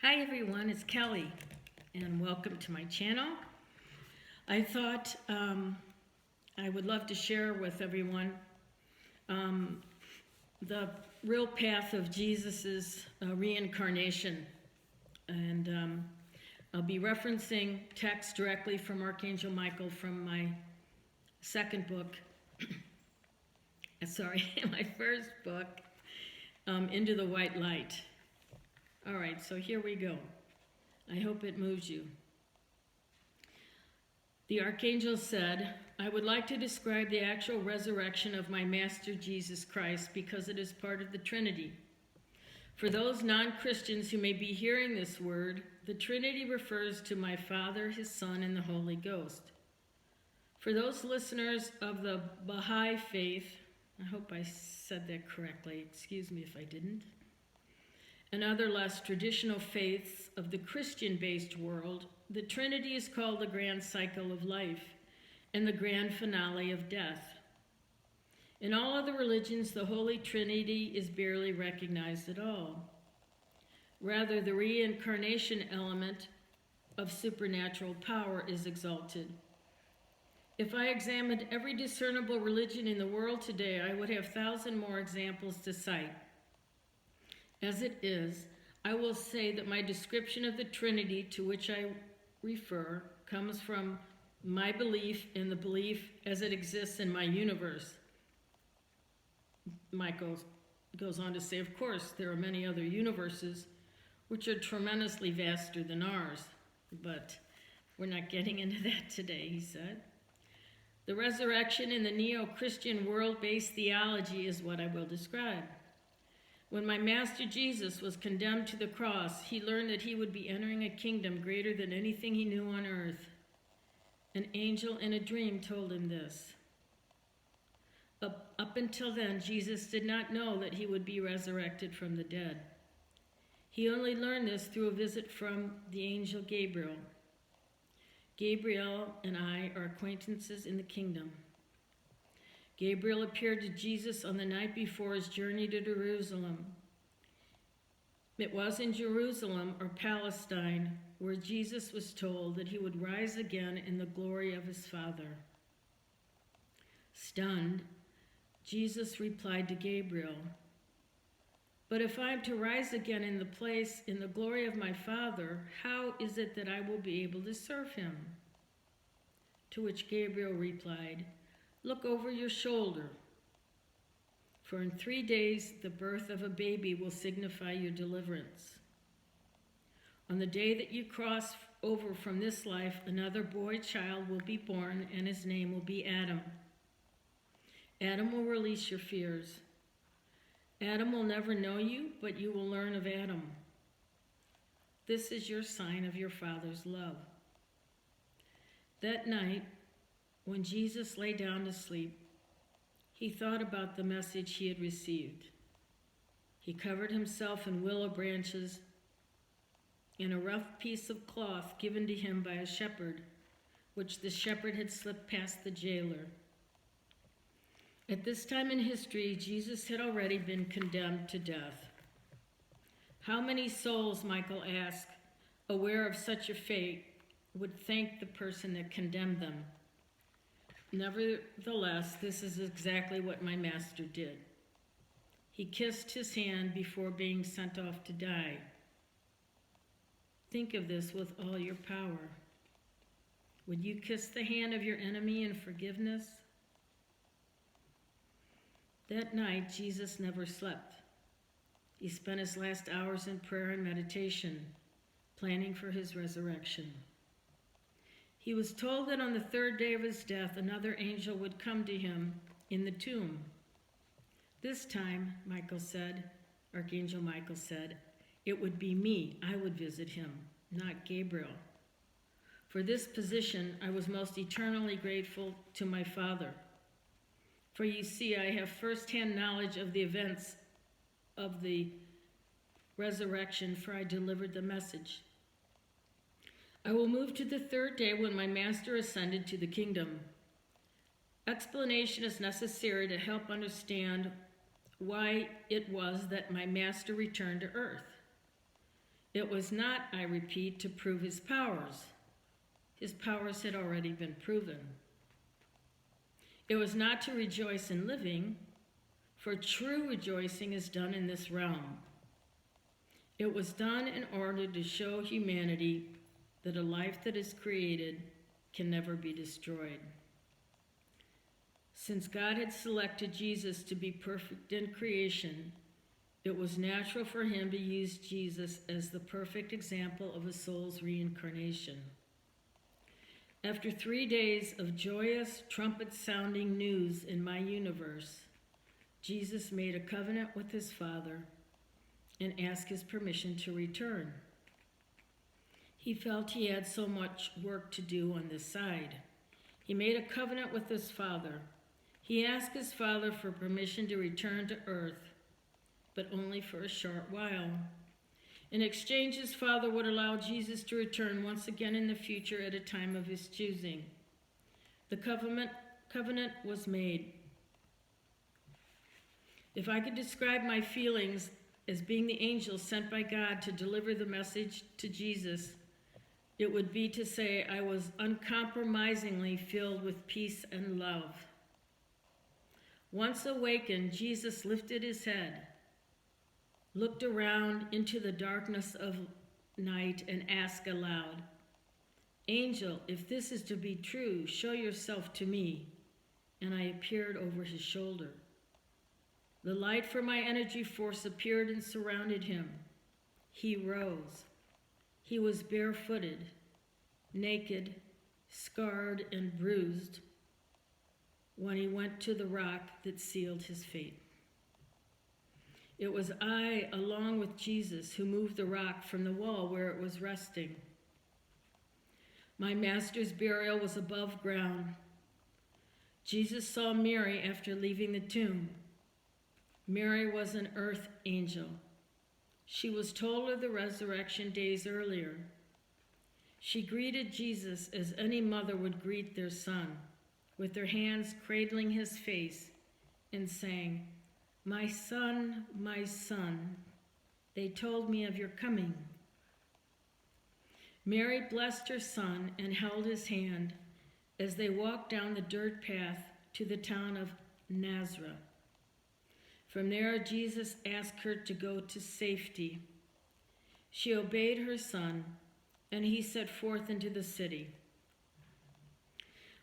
Hi everyone, it's Kelly, and welcome to my channel. I thought I would love to share with everyone the real path of Jesus's reincarnation, and I'll be referencing text directly from Archangel Michael from my second book, my first book, Into the White Light. All right, so here we go. I hope it moves you. The Archangel said, I would like to describe the actual resurrection of my Master Jesus Christ because it is part of the Trinity. For those non-Christians who may be hearing this word, the Trinity refers to my Father, His Son, and the Holy Ghost. For those listeners of the Baha'i faith, I hope I said that correctly, excuse me if I didn't, and other less traditional faiths of the Christian-based world, the Trinity is called the grand cycle of life and the grand finale of death. In all other religions, the Holy Trinity is barely recognized at all. Rather, the reincarnation element of supernatural power is exalted. If I examined every discernible religion in the world today, I would have 1,000 more examples to cite. As it is, I will say that my description of the Trinity to which I refer comes from my belief and the belief as it exists in my universe. Michael goes on to say, of course, there are many other universes which are tremendously vaster than ours, but we're not getting into that today, he said. The resurrection in the neo-Christian world-based theology is what I will describe. When my Master Jesus was condemned to the cross, he learned that he would be entering a kingdom greater than anything he knew on earth. An angel in a dream told him this. Up until then, Jesus did not know that he would be resurrected from the dead. He only learned this through a visit from the angel Gabriel. Gabriel and I are acquaintances in the kingdom. Gabriel appeared to Jesus on the night before his journey to Jerusalem. It was in Jerusalem or Palestine where Jesus was told that he would rise again in the glory of his Father. Stunned, Jesus replied to Gabriel, "But if I am to rise again in the glory of my Father, how is it that I will be able to serve him?" To which Gabriel replied, "Look over your shoulder, for in 3 days the birth of a baby will signify your deliverance. On the day that you cross over from this life, another boy child will be born, and his name will be Adam. Adam will release your fears. Adam will never know you, but you will learn of Adam. This is your sign of your Father's love." That night, when Jesus lay down to sleep, he thought about the message he had received. He covered himself in willow branches and a rough piece of cloth given to him by a shepherd, which the shepherd had slipped past the jailer. At this time in history, Jesus had already been condemned to death. How many souls, Michael asked, aware of such a fate, would thank the person that condemned them? Nevertheless, this is exactly what my Master did. He kissed his hand before being sent off to die. Think of this with all your power. Would you kiss the hand of your enemy in forgiveness? That night, Jesus never slept. He spent his last hours in prayer and meditation, planning for his resurrection. He was told that on the 3rd day of his death, another angel would come to him in the tomb. This time, Archangel Michael said, it would be me. I would visit him, not Gabriel. For this position, I was most eternally grateful to my Father. For you see, I have first-hand knowledge of the events of the resurrection, for I delivered the message. I will move to the 3rd day when my Master ascended to the kingdom. Explanation is necessary to help understand why it was that my Master returned to earth. It was not, I repeat, to prove his powers. His powers had already been proven. It was not to rejoice in living, for true rejoicing is done in this realm. It was done in order to show humanity that a life that is created can never be destroyed. Since God had selected Jesus to be perfect in creation, it was natural for him to use Jesus as the perfect example of a soul's reincarnation. After 3 days of joyous, trumpet-sounding news in my universe, Jesus made a covenant with his Father and asked his permission to return. He felt he had so much work to do on this side. He made a covenant with his Father. He asked his Father for permission to return to earth, but only for a short while. In exchange, his Father would allow Jesus to return once again in the future at a time of his choosing. The covenant was made. If I could describe my feelings as being the angel sent by God to deliver the message to Jesus, it would be to say I was uncompromisingly filled with peace and love. Once awakened, Jesus lifted his head, looked around into the darkness of night, and asked aloud, "Angel, if this is to be true, show yourself to me." And I appeared over his shoulder. The light from my energy force appeared and surrounded him. He rose. He was barefooted, naked, scarred, and bruised when he went to the rock that sealed his fate. It was I, along with Jesus, who moved the rock from the wall where it was resting. My master's burial was above ground. Jesus saw Mary after leaving the tomb. Mary was an earth angel. She was told of the resurrection days earlier. She greeted Jesus as any mother would greet their son, with their hands cradling his face, and sang, my son, they told me of your coming." Mary blessed her son and held his hand as they walked down the dirt path to the town of Nazareth. From there, Jesus asked her to go to safety. She obeyed her son, and he set forth into the city.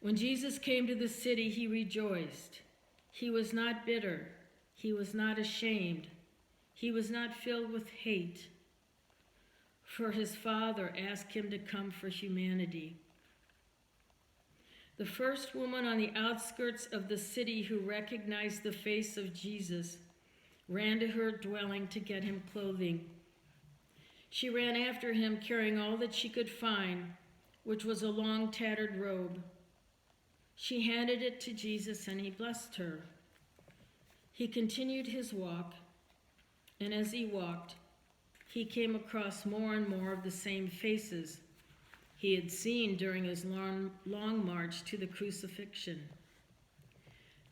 When Jesus came to the city, he rejoiced. He was not bitter. He was not ashamed. He was not filled with hate, for his Father asked him to come for humanity. The first woman on the outskirts of the city who recognized the face of Jesus ran to her dwelling to get him clothing. She ran after him carrying all that she could find, which was a long tattered robe. She handed it to Jesus and he blessed her. He continued his walk, and as he walked, he came across more and more of the same faces he had seen during his long march to the crucifixion.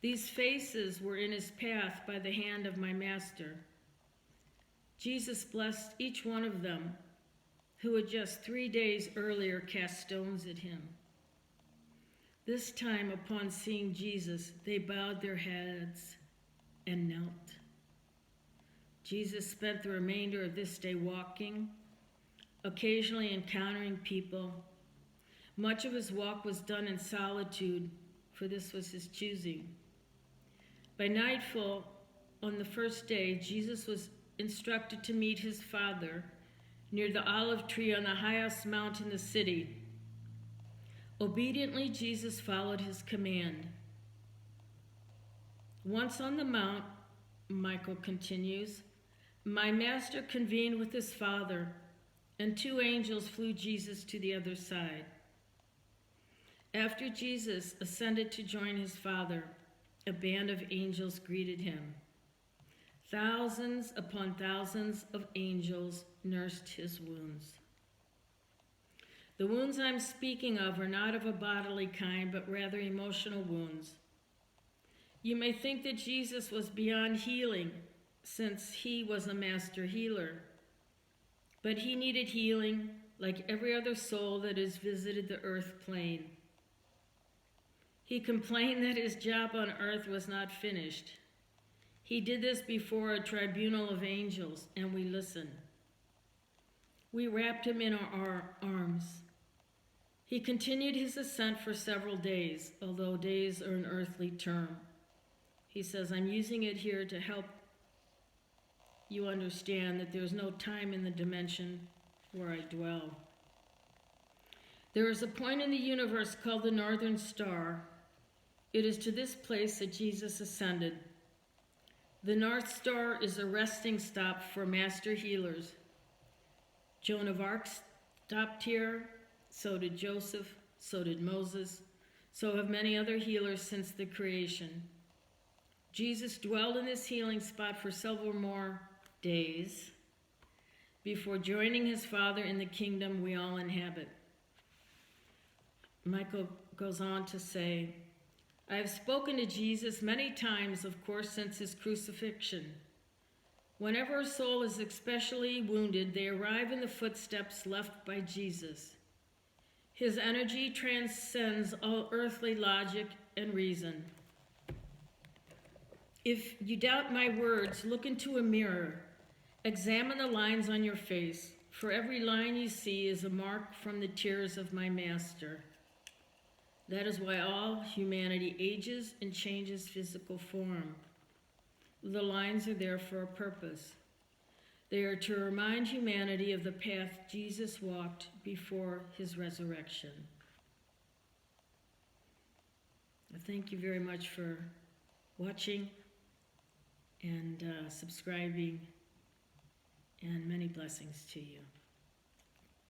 These faces were in his path by the hand of my master. Jesus blessed each one of them who had just 3 days earlier cast stones at him. This time, upon seeing Jesus, they bowed their heads and knelt. Jesus spent the remainder of this day walking, occasionally encountering people. Much of his walk was done in solitude, for this was his choosing. By nightfall, on the first day, Jesus was instructed to meet his Father near the olive tree on the highest mount in the city. Obediently, Jesus followed his command. Once on the mount, Michael continues, my master convened with his Father, and 2 angels flew Jesus to the other side. After Jesus ascended to join his Father, a band of angels greeted him. Thousands upon thousands of angels nursed his wounds. The wounds I'm speaking of are not of a bodily kind, but rather emotional wounds. You may think that Jesus was beyond healing, since he was a master healer. But he needed healing like every other soul that has visited the earth plane. He complained that his job on earth was not finished. He did this before a tribunal of angels, and we listened. We wrapped him in our arms. He continued his ascent for several days, although days are an earthly term. He says, I'm using it here to help you understand that there's no time in the dimension where I dwell. There is a point in the universe called the Northern Star. It is to this place that Jesus ascended. The North Star is a resting stop for master healers. Joan of Arc stopped here, so did Joseph, so did Moses, so have many other healers since the creation. Jesus dwelled in this healing spot for several more days before joining his Father in the kingdom we all inhabit. Michael goes on to say, I have spoken to Jesus many times, of course, since his crucifixion. Whenever a soul is especially wounded, they arrive in the footsteps left by Jesus. His energy transcends all earthly logic and reason. If you doubt my words, look into a mirror. Examine the lines on your face. For every line you see is a mark from the tears of my master. That is why all humanity ages and changes physical form. The lines are there for a purpose. They are to remind humanity of the path Jesus walked before his resurrection. Thank you very much for watching and subscribing, and many blessings to you.